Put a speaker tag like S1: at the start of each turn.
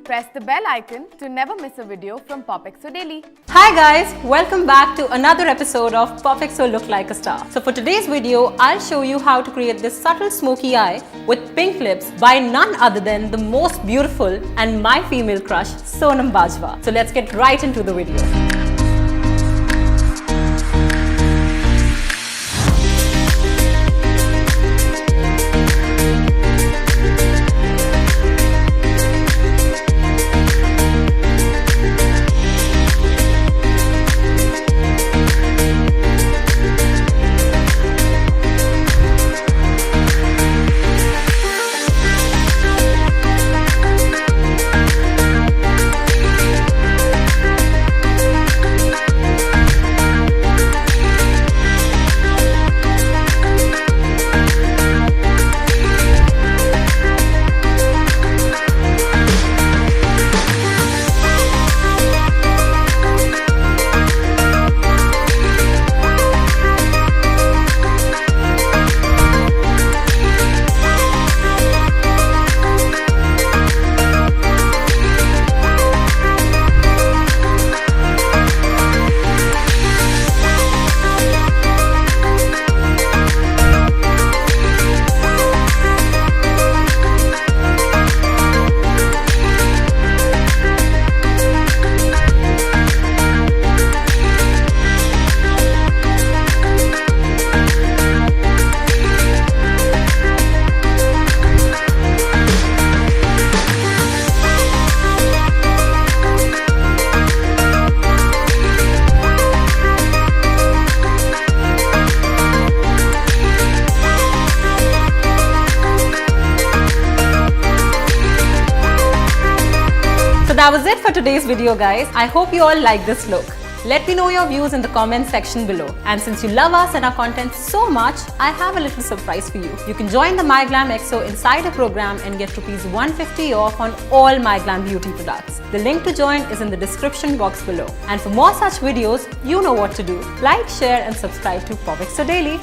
S1: Press the bell icon to never miss a video from POPxo Daily.
S2: Hi guys, welcome back to another episode of POPxo Look Like a Star. So for today's video, I'll show you how to create this subtle smoky eye with pink lips by none other than the most beautiful and my female crush, Sonam Bajwa. So let's get right into the video. That was it for today's video guys. I hope you all like this look. Let me know your views in the comment section below. And since you love us and our content so much, I have a little surprise for you. You can join the MyGlamm POPxo Insider program and get ₹150 off on all MyGlamm beauty products. The link to join is in the description box below. And for more such videos, you know what to do. Like, share and subscribe to POPxo Daily.